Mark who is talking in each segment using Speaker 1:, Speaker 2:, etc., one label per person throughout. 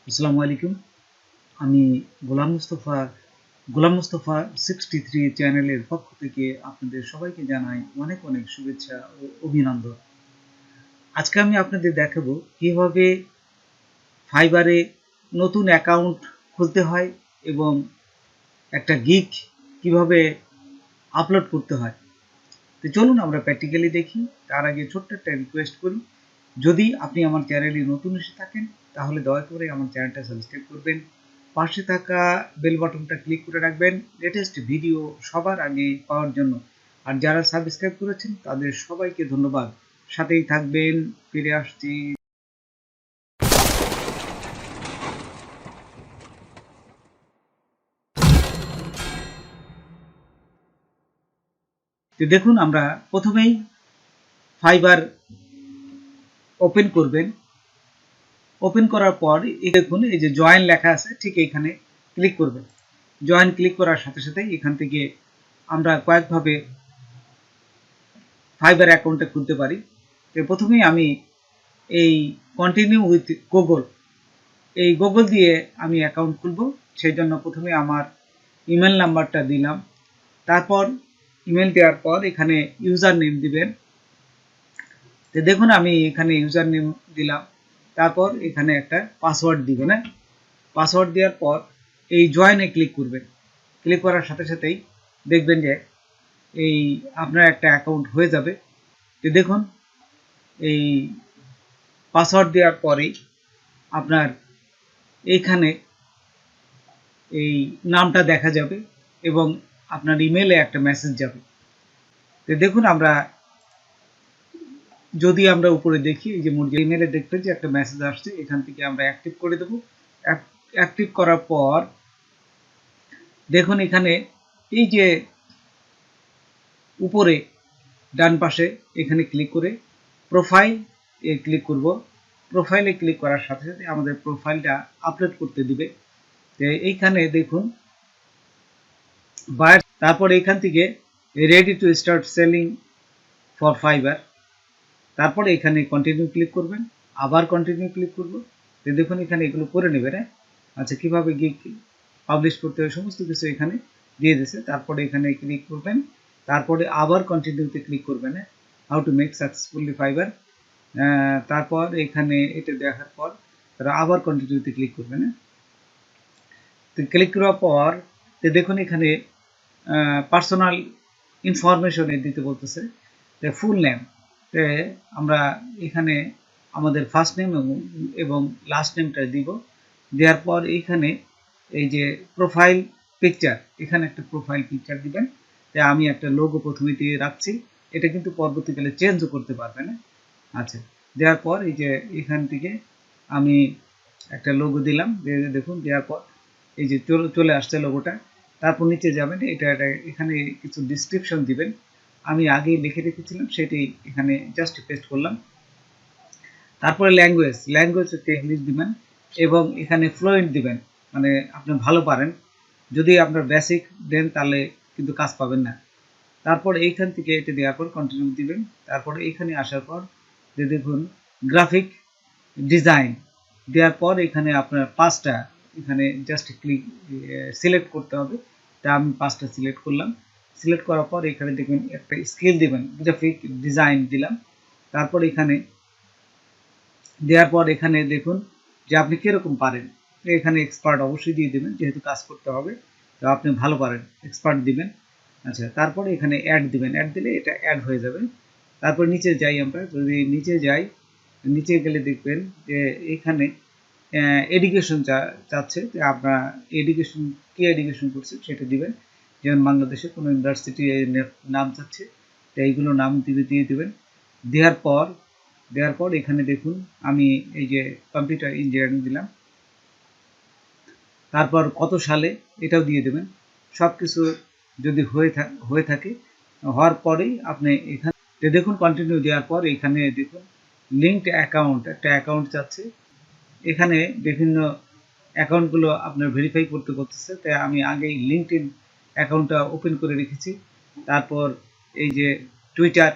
Speaker 1: আসসালামু আলাইকুম। আমি গোলাম মুস্তফা 63 চ্যানেলের পক্ষ থেকে আপনাদের সবাইকে জানাই অনেক অনেক শুভেচ্ছা ও অভিনন্দন। আজকে আমি আপনাদের দেখাবো কিভাবে ফাইবারে নতুন অ্যাকাউন্ট খুলতে হয় এবং একটা গিগ কিভাবে আপলোড করতে হয়। তো চলুন আমরা প্র্যাকটিক্যালি দেখি। তার আগে ছোট্ট একটা রিকোয়েস্ট করি, যদি আপনি আমার চ্যানেলে নতুন এসে থাকেন তাহলে দয়া করে আমার চ্যানেলটা সাবস্ক্রাইব করবেন, পাশে থাকা বেল বাটনটা ক্লিক করে রাখবেন লেটেস্ট ভিডিও সবার আগে পাওয়ার জন্য। আর যারা সাবস্ক্রাইব করেছেন তাদের সবাইকে ধন্যবাদ। সাথেই থাকবেন, ফিরে আসছি। তো দেখুন, আমরা প্রথমেই ফাইবার ওপেন করবেন। ওপেন করার পর দেখুন এই যে জয়েন লেখা আছে, ঠিক এইখানে ক্লিক করবেন। জয়েন ক্লিক করার সাথে সাথে এখান থেকে আমরা কয়েকভাবে ফাইবার অ্যাকাউন্টটা খুলতে পারি। তো প্রথমেই আমি এই কন্টিনিউ উইথ গুগল, এই গুগল দিয়ে আমি অ্যাকাউন্ট খুলব। সেই জন্য প্রথমে আমার ইমেল নাম্বারটা দিলাম। তারপর ইমেল দেওয়ার পর এখানে ইউজার নেম দিবেন। তো দেখুন আমি এখানে ইউজার নেম দিলাম। তারপর এখানে একটা পাসওয়ার্ড দিবেন। পাসওয়ার্ড দেওয়ার পর এই জয়েনে ক্লিক করবেন। ক্লিক করার সাথে সাথেই দেখবেন যে এই আপনার একটা অ্যাকাউন্ট হয়ে যাবে। তো দেখুন এই পাসওয়ার্ড দেওয়ার পরেই আপনার এইখানে এই নামটা দেখা যাবে এবং আপনার ইমেলে একটা মেসেজ যাবে। তো দেখুন আমরা যদি আমরা উপরে দেখি, এই যে ইমেলে দেখবেন যে একটা মেসেজ আসছে, এখান থেকে আমরা অ্যাক্টিভ করে দেব। অ্যাক্টিভ করার পর দেখুন এখানে এই যে উপরে ডান পাশে এখানে ক্লিক করে প্রোফাইল এ ক্লিক করব। প্রোফাইলে ক্লিক করার সাথে সাথে আমাদের প্রোফাইলটা আপলোড করতে দিবে। এইখানে দেখুন বায়ার, তারপর এখান থেকে ready to start selling for fibre, তারপরে এখানে কন্টিনিউ ক্লিক করবেন, আবার কন্টিনিউ ক্লিক করব। দেখুন এখানে এগুলো করে নেবেন। আচ্ছা, কিভাবে গিগ পাবলিশ করতে হয় সমস্ত কিছু এখানে দিয়ে দিয়েছে। তারপরে এখানে ক্লিক করবেন, তারপরে আবার কন্টিনিউতে ক্লিক করবেন, how to make successfully fibre. তারপর এখানে এটা দেখার পর তারা আবার কন্টিনিউতে ক্লিক করবেন। তো ক্লিক করার পর দেখুন এখানে পার্সোনাল ইনফরমেশন দিতে বলতেছে, ফুল নেম। আমরা এখানে আমাদের ফার্স্ট নেম এবং লাস্ট নেমটা দিব। দেওয়ার পর এইখানে এই যে প্রোফাইল পিকচার, এখানে একটা প্রোফাইল পিকচার দিবেন। আমি একটা লোগো প্রথমে দিয়ে রাখছি, এটা কিন্তু পরবর্তীকালে চেঞ্জও করতে পারবেন। আচ্ছা, দেওয়ার পর এই যে এখান থেকে আমি একটা লোগো দিলাম। দেখুন দেওয়ার পর এই যে চলে আসছে লোগোটা। তারপর নিচে যাবেন, এটা এখানে কিছু ডিসক্রিপশন দিবেন। আমি আগেই লিখে রেখেছিলাম, সেটি এখানে জাস্ট পেস্ট করলাম। তারপরে ল্যাঙ্গুয়েজ হচ্ছে ইংলিশ দিবেন এবং এখানে ফ্লুয়েন্ট দিবেন, মানে আপনি ভালো পারেন। যদি আপনার বেসিক দেন তাহলে কিন্তু কাজ পাবেন না। তারপর এইখান থেকে এটা দেওয়ার পর কন্টিনিউ দিবেন। তারপরে এইখানে আসার পর যে দেখুন গ্রাফিক ডিজাইন দেওয়ার পর এখানে আপনার পাঁচটা এখানে জাস্ট ক্লিক সিলেক্ট করতে হবে। তা আমি পাঁচটা সিলেক্ট করলাম। সিলেক্ট করার পর এখানে দেখবেন একটা স্কেল দিবেন, গ্রাফিক ডিজাইন দিলাম। তারপর এখানে দেওয়ার পর এখানে দেখুন যে আপনি কিরকম পারেন। এখানে এক্সপার্ট অবশ্যই দিয়ে দেবেন, যেহেতু কাজ করতে হবে তো আপনি ভালো পারেন, এক্সপার্ট দিবেন। আচ্ছা, তারপরে এখানে অ্যাড দিবেন, অ্যাড দিলে এটা অ্যাড হয়ে যাবে। তারপর নিচে যাই, আমরা যদি নিচে যাই, নিচে গেলে দেখবেন যে এখানে এডুকেশন চাচ্ছে, যে আপনার এডুকেশন কি এডুকেশন করছে সেটা দিবেন। যেমন বাংলাদেশে কোনো ইউনিভার্সিটি নাম চাচ্ছে, তো এইগুলো নাম দিয়ে দেবেন। দেওয়ার পর এখানে দেখুন আমি এই যে কম্পিউটার ইঞ্জিনিয়ারিং দিলাম। তারপর কত সালে এটাও দিয়ে দেবেন। সব কিছু যদি হয়ে থাকে হওয়ার পরেই আপনি এখানে দেখুন কন্টিনিউ দেওয়ার পর এখানে দেখুন লিঙ্কড অ্যাকাউন্ট, একটা অ্যাকাউন্ট চাচ্ছে। এখানে বিভিন্ন অ্যাকাউন্টগুলো আপনার ভেরিফাই করতে বলতেছে, তাই আমি আগেই লিঙ্কডইন অ্যাকাউন্টটা ওপেন করে রেখেছি। তারপর এই যে টুইটার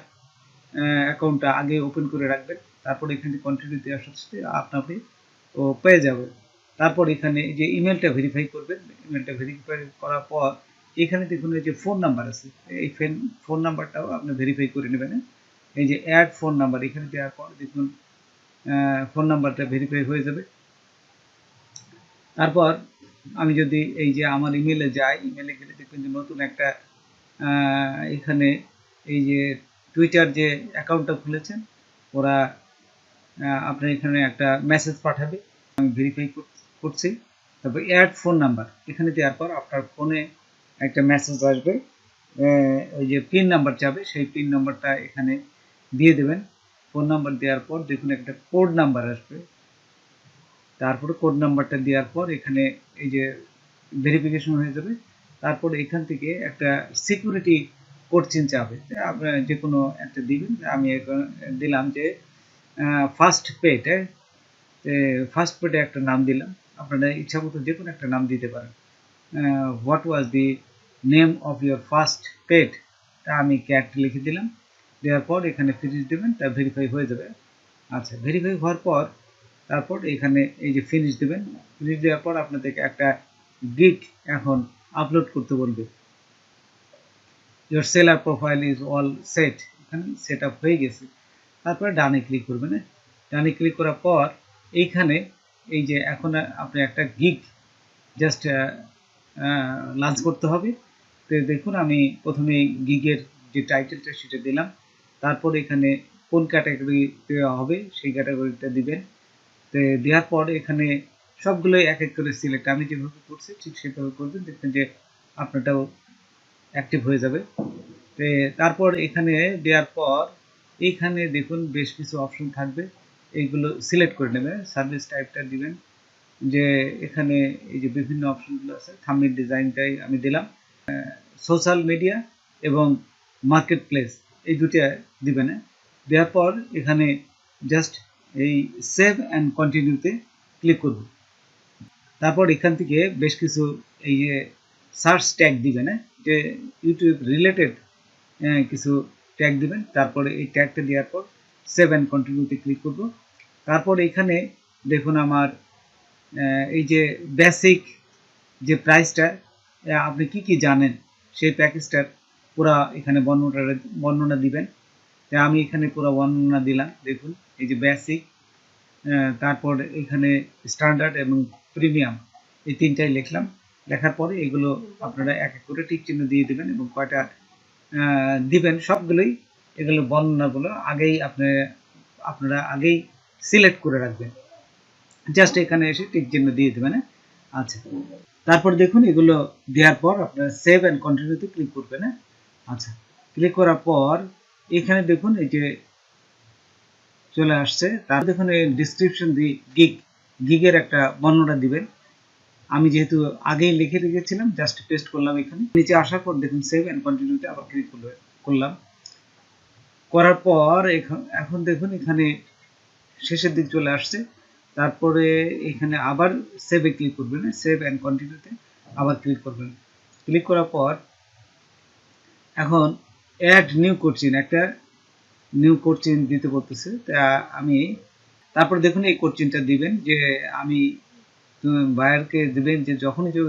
Speaker 1: অ্যাকাউন্টটা আগে ওপেন করে রাখবেন। তারপর এখানে কন্টিনিউ দেওয়ার সাথে সাথে আপনি পেয়ে যাবেন। তারপর এখানে যে ইমেলটা ভেরিফাই করবেন, ইমেলটা ভেরিফাই করার পর এখানে দেখুন এই যে ফোন নাম্বার আছে, এই ফোন নাম্বারটাও আপনি ভেরিফাই করে নেবেন। এই যে অ্যাড ফোন নাম্বার এখানে দেওয়ার পর দেখুন ফোন নাম্বারটা ভেরিফাই হয়ে যাবে। তারপর আমি যদি এই যে আমার ইমেলে যাই, ইমেলে গেলে দেখবেন যে নতুন একটা এখানে এই যে টুইটার যে অ্যাকাউন্টটা খুলেছেন ওরা আপনার এখানে একটা মেসেজ পাঠাবে, আমি ভেরিফাই করছি। তারপর অ্যাড ফোন নাম্বার এখানে দেওয়ার পর আপনার ফোনে একটা মেসেজ আসবে, ওই যে পিন নাম্বার চাবে, সেই পিন নাম্বারটা এখানে দিয়ে দেবেন। ফোন নাম্বার দেওয়ার পর দেখুন একটা কোড নাম্বার আসবে, তারপরে কোড নাম্বারটা দেওয়ার পর এখানে এই যে ভেরিফিকেশন হয়ে যাবে। তারপর এখান থেকে একটা সিকিউরিটি কোড চিন চাবে, আপনার যে কোনো একটা দিবেন। আমি দিলাম যে ফার্স্ট পেড, ফার্স্ট পেডে একটা নাম দিলাম, আপনারা ইচ্ছা মতো যে কোনো একটা নাম দিতে পারেন। What was the name of your first pet, তা আমি ক্যাট লিখে দিলাম। দেওয়ার পর এখানে ফিনিশ দেবেন, তা ভেরিফাই হয়ে যাবে। আচ্ছা, ভেরিফাই হওয়ার পর তারপর এখানে এই যে ফিনিশ দেবেন। ফিনিশ দেওয়ার পর আপনাদেরকে একটা গিগ এখন আপলোড করতে বলবে। Your seller profile is all set, এখানে সেট আপ হয়ে গেছে। তারপরে ডানে ক্লিক করবেন। ডানে ক্লিক করার পর এইখানে এই যে এখন আপনি একটা গিগ জাস্ট লঞ্চ করতে হবে। তো দেখুন আমি প্রথমে গিগের যে টাইটেলটা সেটা দিলাম, তারপর এখানে কোন ক্যাটাগরিতে হবে সেই ক্যাটাগরিটা দিবেন। তো দেওয়ার পর এখানে সবগুলোই এক এক করে সিলেক্ট, আমি যেভাবে করছি ঠিক সেভাবে করবেন, দেখবেন যে আপনারটাও অ্যাক্টিভ হয়ে যাবে। তো তারপর এখানে দেওয়ার পর এইখানে দেখুন বেশ কিছু অপশন থাকবে, এইগুলো সিলেক্ট করে নেবেন। সার্ভিস টাইপটা দিবেন, যে এখানে এই যে বিভিন্ন অপশনগুলো আছে, থাম্বনেল ডিজাইনটাই আমি দিলাম। সোশ্যাল মিডিয়া এবং মার্কেট প্লেস এই দুটো দিবেন। দেওয়ার পর এখানে জাস্ট এই সেভ অ্যান্ড কন্টিনিউতে ক্লিক করব। তারপর এখান থেকে বেশ কিছু এই যে সার্চ ট্যাগ দিবেন, যে ইউটিউব রিলেটেড কিছু ট্যাগ দিবেন। তারপরে এই ট্যাগটা দেওয়ার পর সেভ অ্যান্ড কন্টিনিউতে ক্লিক করব। তারপর এখানে দেখুন আমার এই যে বেসিক যে প্রাইসটা, আপনি কি কি জানেন সেই প্যাকেজটার পুরা এখানে বর্ণনা দিবেন। আমি এখানে পুরো বর্ণনা দিলাম, দেখুন এই যে বেসিক, তারপর এখানে স্ট্যান্ডার্ড এবং প্রিমিয়াম এই তিনটাই লিখলাম। লেখার পরে এগুলো আপনারা এক এক করে টিক চিহ্ন দিয়ে দেবেন এবং কয়টা দিবেন সবগুলোই এগুলো বর্ণনাগুলো আগেই আপনারা আগেই সিলেক্ট করে রাখবেন, জাস্ট এখানে এসে টিক চিহ্ন দিয়ে দেবেন। আচ্ছা, তারপর দেখুন এগুলো দেওয়ার পর আপনারা সেভ অ্যান্ড কন্টিনিউতে ক্লিক করবেন। আচ্ছা, ক্লিক করার পর এখানে দেখুন এই যে চলে আসছে। তার দেখুন এই ডিসক্রিপশন দিয়ে গিগের একটা বর্ণনা দিবেন। আমি যেহেতু আগেই লিখে রেখেছিলাম, জাস্ট পেস্ট করলাম এখানে। নিচে আসার পর দেখুন সেভ অ্যান্ড কন্টিনিউতে আবার ক্লিক করলাম। করার পর এখন দেখুন এখানে শেষের দিক চলে আসছে। তারপরে এখানে আবার সেভে ক্লিক করবেন, সেভ অ্যান্ড কন্টিনিউতে আবার ক্লিক করবেন। ক্লিক করার পর এখন অ্যাড নিউ কোচিন, একটা নিউ কোচিন দিতে বলতেছে। তা আমি তারপর দেখুন এই কোচিনটা দিবেন, যে আমি বায়ারকে দিবেন যে যখনই যে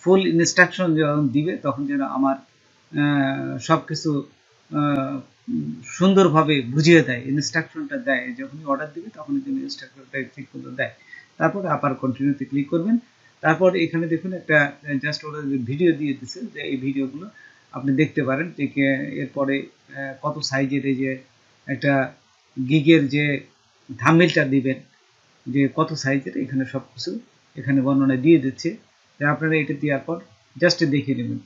Speaker 1: ফুল ইনস্ট্রাকশন যখন দিবে তখন যেন আমার সব কিছু সুন্দরভাবে বুঝিয়ে দেয়, ইনস্ট্রাকশনটা দেয়। যখনই অর্ডার দিবে তখনই যেন ইনস্ট্রাকশনটা ঠিক করে দেয়। তারপর আবার কন্টিনিউতে ক্লিক করবেন। তারপর এখানে দেখুন একটা জাস্ট ওরা ভিডিও দিয়ে দিচ্ছে, যে এই ভিডিওগুলো আপনি দেখতে পারেন, যে এরপরে কত সাইজের এই যে একটা গিগের যে থাম্বনেলটা দিবেন, যে কত সাইজের, এখানে সব কিছু এখানে বর্ণনা দিয়ে দিচ্ছে। আপনারা এটা দেওয়ার পর জাস্ট দেখে নেবেন।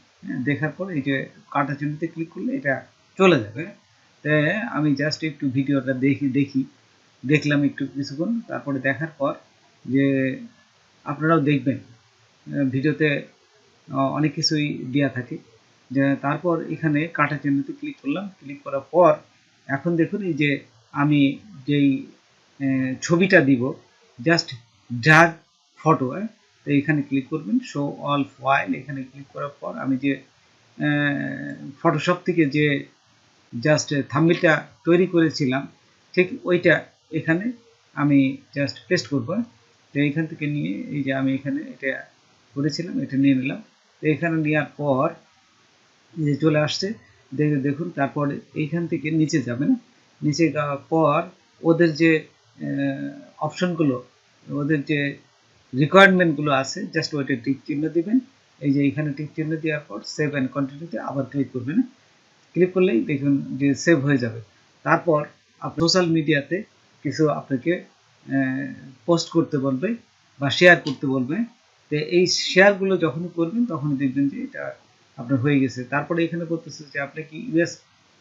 Speaker 1: দেখার পর এই যে কাটা চিহ্নতে ক্লিক করলে এটা চলে যাবে। আমি জাস্ট একটু ভিডিওটা দেখলাম একটু কিছুক্ষণ। তারপরে দেখার পর যে আপনারাও দেখবেন ভিডিওতে অনেক কিছুই দেওয়া থাকে। যে তারপর এখানে কাটা চিহ্নতে ক্লিক করলাম। ক্লিক করার পর এখন দেখুন এই যে আমি যেই ছবিটা দিব, জাস্ট ড্র্যাগ ফটো, তো এখানে ক্লিক করবেন, শো অল ফাইল। এখানে ক্লিক করার পর আমি যে ফটোশপ থেকে যে জাস্ট থাম্বনেলটা তৈরি করেছিলাম ঠিক ওইটা এখানে আমি জাস্ট পেস্ট করব। তো এইখান থেকে নিয়ে এই যে আমি এখানে এটা করেছিলাম, এটা নিয়ে নিলাম। তো এখানে নেওয়ার পর এই যে চলে আসছে, দেখুন। তারপরে এইখান থেকে নিচে যাবেন, নিচে যাওয়ার পর ওদের যে অপশনগুলো, ওদের যে রিকোয়ারমেন্টগুলো আছে, জাস্ট ওইটা টিক চিহ্ন দিবেন। এই যে এখানে টিক চিহ্ন দেওয়ার পর সেভ অ্যান্ড কন্টিনিউতে আবার ক্লিক করবেন। ক্লিক করলেই দেখুন যে সেভ হয়ে যাবে। তারপর আপনি সোশ্যাল মিডিয়াতে কিছু আপনাকে পোস্ট করতে বলবে বা শেয়ার করতে বলবে। তো এই শেয়ারগুলো যখনই করবেন তখনই দেখবেন যে এটা আপনার হয়ে গেছে। তারপরে এখানে করতেছে যে আপনি কি ইউএস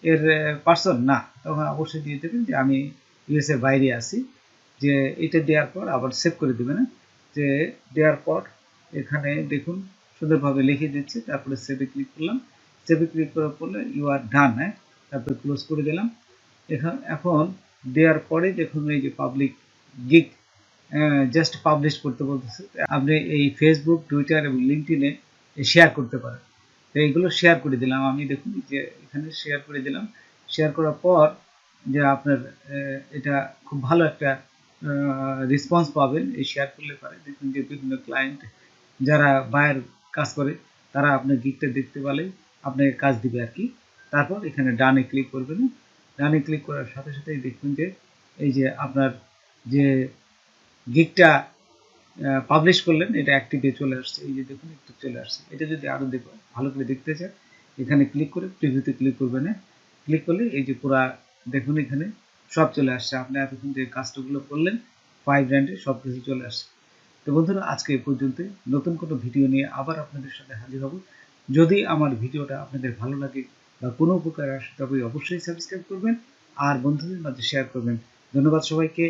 Speaker 1: এর পার্সন, না, তখন অবশ্যই দিয়ে দেবেন যে আমি ইউএস এর বাইরে আছি। যে এটা দেওয়ার পর আবার সেভ করে দেবেন। যে দেওয়ার পর এখানে দেখুন সুন্দরভাবে লিখে দিচ্ছে। তারপরে সেভে ক্লিক করলাম। সেভে ক্লিক করার পরে ইউ আর ডান। তারপরে ক্লোজ করে দিলাম। এখন দেওয়ার পরে দেখুন এই যে পাবলিক গিগ জাস্ট পাবলিশ করতে বলতেছে। আপনি এই ফেসবুক, টুইটার এবং লিঙ্কডইনে শেয়ার করতে পারেন। তো এইগুলো শেয়ার করে দিলাম আমি। দেখুন যে এখানে শেয়ার করে দিলাম। শেয়ার করার পর যে আপনার এটা খুব ভালো একটা রেসপন্স পাবেন এই শেয়ার করলে পারে। দেখুন যে বিভিন্ন ক্লায়েন্ট যারা বায়ের কাজ করে তারা আপনার গিগটা দেখতে পেলেই আপনাকে কাজ দিবে আর কি। তারপর এখানে ডানে ক্লিক করবেন। ডানে ক্লিক করার সাথে সাথেই দেখুন যে এই যে আপনার যে গিগটা পাবলিশ করলেন এটা অ্যাক্টিভে চলে আসছে। এই যে দেখুন একটু চলে আসছে। এটা যদি আরও দেখো ভালো করে দেখতে চান এখানে ক্লিক করে প্রিভিউতে ক্লিক করবেন। ক্লিক করলে এই যে পুরা দেখুন এখানে সব চলে আসছে। আপনি এতক্ষণ যে কাজগুলো করলেন ব্র্যান্ডে সব কিছু চলে আসছে। তো বন্ধুরা আজকে এই পর্যন্ত। নতুন কোনো ভিডিও নিয়ে আবার আপনাদের সাথে হাজির হব। যদি আমার ভিডিওটা আপনাদের ভালো লাগে বা কোনো উপকার আসে তবে অবশ্যই সাবস্ক্রাইব করবেন আর বন্ধুদের মাঝে শেয়ার করবেন। ধন্যবাদ সবাইকে।